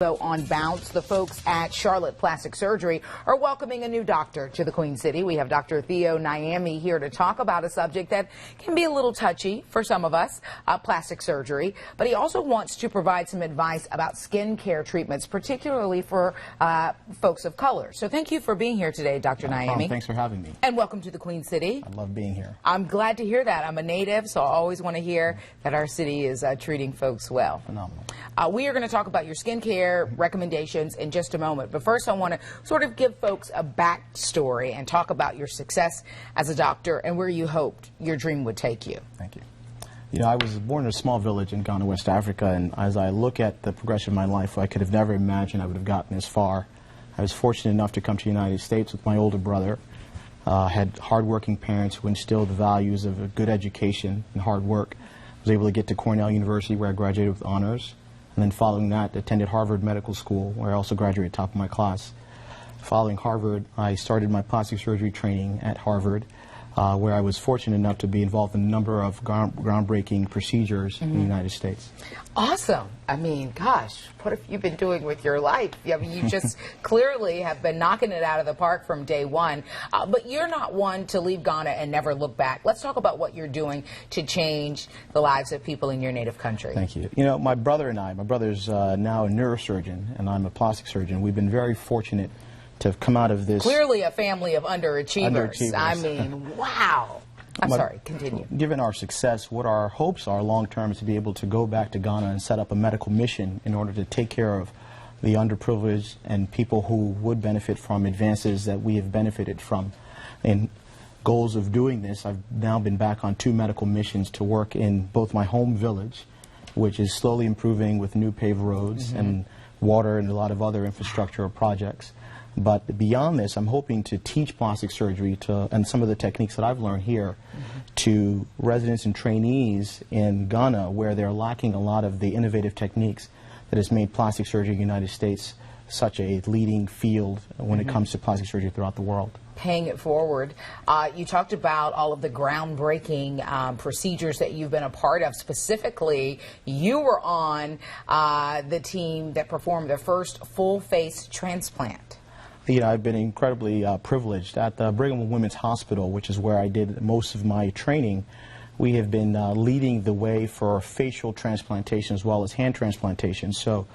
On Bounce, the folks at Charlotte Plastic Surgery are welcoming a new doctor to the Queen City. We have Dr. Theo Nyame here to talk about a subject that can be a little touchy for some of us, plastic surgery. But he also wants to provide some advice about skin care treatments, particularly for folks of color. So thank you for being here today, Dr. Nyame. Thanks for having me. And welcome to the Queen City. I love being here. I'm glad to hear that. I'm a native, so I always want to hear that our city is treating folks well. Phenomenal. We are going to talk about your skincare recommendations in just a moment. But first, I want to sort of give folks a backstory and talk about your success as a doctor and where you hoped your dream would take you. Thank you. You know, I was born in a small village in Ghana, West Africa, and as I look at the progression of my life, I could have never imagined I would have gotten this far. I was fortunate enough to come to the United States with my older brother. Had hardworking parents who instilled the values of a good education and hard work. I was able to get to Cornell University, where I graduated with honors. And then following that, attended Harvard Medical School, where I also graduated top of my class. Following Harvard, I started my plastic surgery training at Harvard, where I was fortunate enough to be involved in a number of groundbreaking procedures in the United States. Awesome. I mean, gosh, what have you been doing with your life? I mean, you just clearly have been knocking it out of the park from day one. But you're not one to leave Ghana and never look back. Let's talk about what you're doing to change the lives of people in your native country. Thank you. You know, my brother and I, my brother's now a neurosurgeon, and I'm a plastic surgeon. We've been very fortunate to have come out of this. Clearly a family of underachievers. I mean, wow. I'm sorry, continue. Given our success, what our hopes are long term is to be able to go back to Ghana and set up a medical mission in order to take care of the underprivileged and people who would benefit from advances that we have benefited from. In goals of doing this, I've now been back on 2 medical missions to work in both my home village, which is slowly improving with new paved roads and water and a lot of other infrastructure projects. But beyond this, I'm hoping to teach plastic surgery and some of the techniques that I've learned here to residents and trainees in Ghana, where they're lacking a lot of the innovative techniques that has made plastic surgery in the United States such a leading field when it comes to plastic surgery throughout the world. Paying it forward. You talked about all of the groundbreaking procedures that you've been a part of. Specifically, you were on the team that performed the first full-face transplant. You know, I've been incredibly privileged. At the Brigham Women's Hospital, which is where I did most of my training, we have been leading the way for facial transplantation as well as hand transplantation. So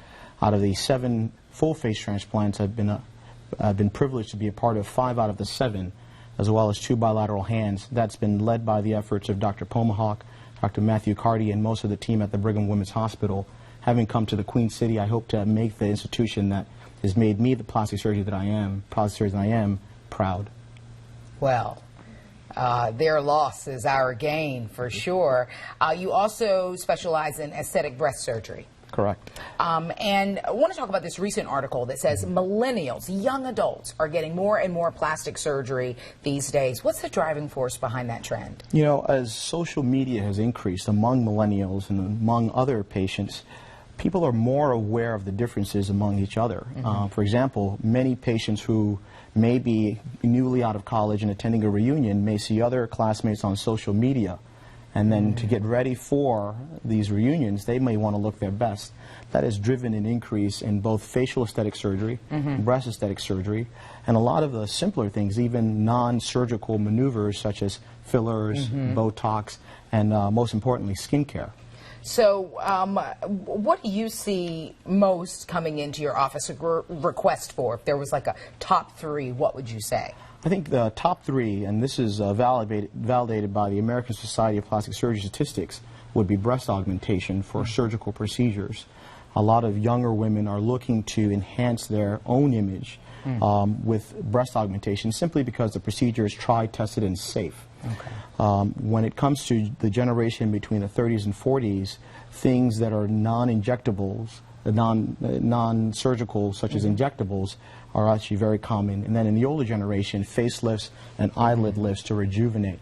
out of the 7 full-face transplants, I've been privileged to be a part of 5 out of the 7, as well as 2 bilateral hands. That's been led by the efforts of Dr. Pomahawk, Dr. Matthew Carty, and most of the team at the Brigham Women's Hospital. Having come to the Queen City, I hope to make the institution that has made me the plastic surgeon that I am, proud. Well, their loss is our gain, for sure. You also specialize in aesthetic breast surgery. Correct. And I want to talk about this recent article that says millennials, young adults, are getting more and more plastic surgery these days. What's the driving force behind that trend? You know, as social media has increased among millennials and among other patients, people are more aware of the differences among each other. For example, many patients who may be newly out of college and attending a reunion may see other classmates on social media, and then to get ready for these reunions, they may want to look their best. That has driven an increase in both facial aesthetic surgery, breast aesthetic surgery, and a lot of the simpler things, even non-surgical maneuvers such as fillers, Botox, and most importantly, skincare. So what do you see most coming into your office a request for? If there was like a top 3, what would you say? I think the top 3, and this is validated by the American Society of Plastic Surgery Statistics, would be breast augmentation for surgical procedures. A lot of younger women are looking to enhance their own image with breast augmentation simply because the procedure is tried, tested, and safe. When it comes to the generation between the 30s and 40s, things that are non-injectables, non-surgical such as injectables, are actually very common. And then in the older generation, facelifts and eyelid lifts to rejuvenate.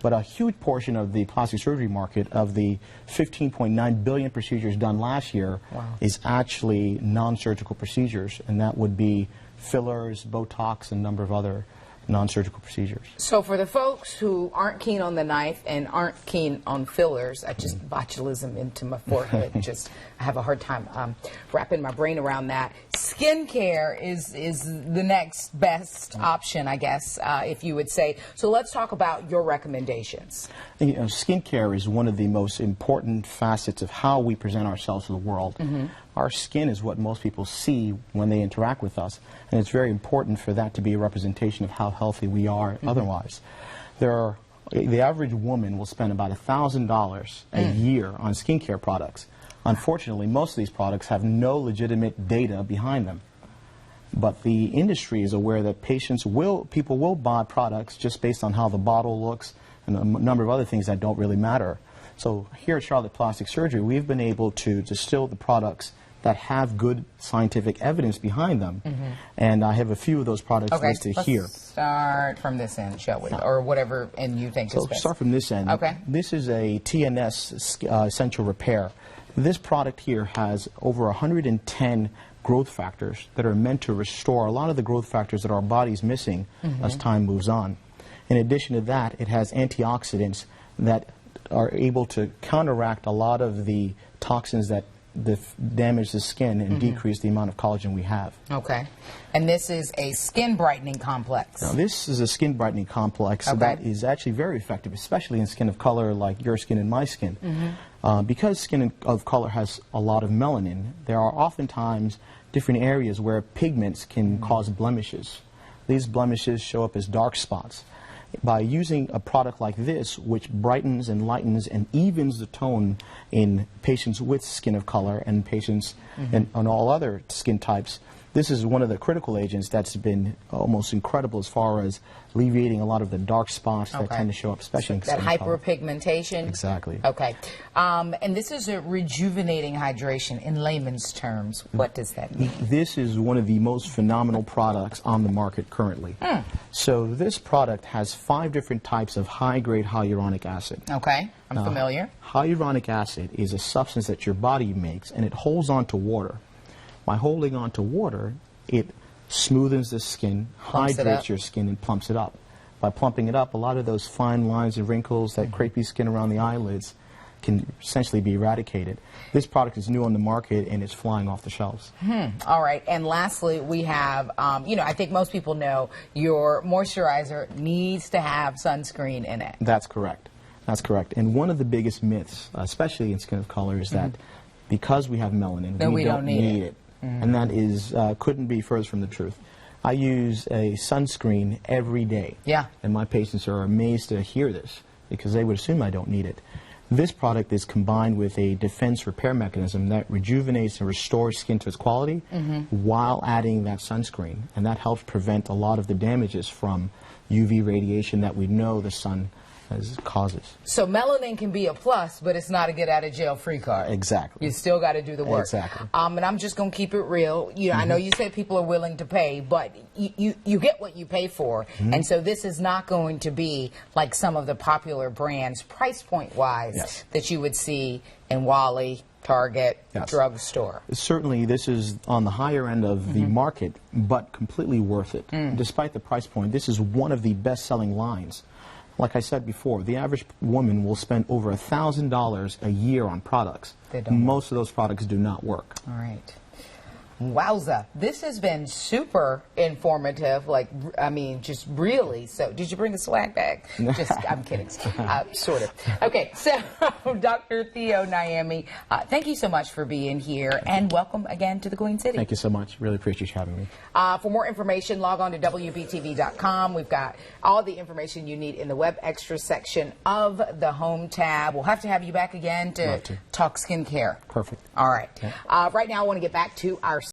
But a huge portion of the plastic surgery market, of the 15.9 billion procedures done last year, is actually non-surgical procedures, and that would be fillers, Botox, and a number of other non-surgical procedures. So for the folks who aren't keen on the knife and aren't keen on fillers, I just botulism into my forehead. I have a hard time wrapping my brain around that. Skincare is the next best option, I guess, if you would say. So let's talk about your recommendations. You know, skincare is one of the most important facets of how we present ourselves to the world. Our skin is what most people see when they interact with us, and it's very important for that to be a representation of how healthy we are otherwise. The average woman will spend about $1,000 a year on skincare products. Unfortunately, most of these products have no legitimate data behind them. But the industry is aware that people will buy products just based on how the bottle looks and a number of other things that don't really matter. So here at Charlotte Plastic Surgery, we've been able to distill the products that have good scientific evidence behind them. And I have a few of those products listed here. Let's start from this end, shall we? Or whatever end you think is best. Start from this end. Okay. This is a TNS Central Repair. This product here has over 110 growth factors that are meant to restore a lot of the growth factors that our body's missing as time moves on. In addition to that, it has antioxidants that are able to counteract a lot of the toxins that damage the skin and decrease the amount of collagen we have. Okay. And this is a skin brightening complex. Now, this is a skin brightening complex that is actually very effective, especially in skin of color like your skin and my skin. Because skin of color has a lot of melanin, there are oftentimes different areas where pigments can cause blemishes. These blemishes show up as dark spots. By using a product like this, which brightens and lightens and evens the tone in patients with skin of color and patients on all other skin types, this is one of the critical agents that's been almost incredible as far as alleviating a lot of the dark spots that tend to show up, especially in skin that color. hyperpigmentation. Exactly. Okay. And this is a rejuvenating hydration in layman's terms. What does that mean? This is one of the most phenomenal products on the market currently. So this product has 5 different types of high-grade hyaluronic acid. Okay. I'm familiar. Hyaluronic acid is a substance that your body makes, and it holds on to water. By holding on to water, it smoothens the skin, hydrates your skin, and plumps it up. By plumping it up, a lot of those fine lines and wrinkles, that crepey skin around the eyelids, can essentially be eradicated. This product is new on the market, and it's flying off the shelves. All right. And lastly, we have, you know, I think most people know your moisturizer needs to have sunscreen in it. That's correct. That's correct. And one of the biggest myths, especially in skin of color, is that because we have melanin, we don't need it. And that is couldn't be further from the truth. I use a sunscreen every day. Yeah. And my patients are amazed to hear this because they would assume I don't need it. This product is combined with a defense repair mechanism that rejuvenates and restores skin to its quality while adding that sunscreen. And that helps prevent a lot of the damages from UV radiation that we know the sun causes. So melanin can be a plus, but it's not a get out of jail free card. Exactly. You still got to do the work. Exactly. And I'm just going to keep it real. You know, I know you said people are willing to pay, but you get what you pay for. And so this is not going to be like some of the popular brands, price point wise, that you would see in Wally, Target, drugstore. Certainly this is on the higher end of the market, but completely worth it. Despite the price point, this is one of the best-selling lines. Like I said before, the average woman will spend over $1,000 a year on products. Most of those products do not work. All right. Wowza. This has been super informative, like, I mean, just really. So, did you bring a swag bag? Just, I'm kidding. Sort of. Okay, so, Dr. Theo Nyame, thank you so much for being here, and welcome again to the Queen City. Thank you so much. Really appreciate you having me. For more information, log on to WBTV.com. We've got all the information you need in the web extra section of the home tab. We'll have to have you back again to talk skincare. Perfect. All right. Right now, I want to get back to our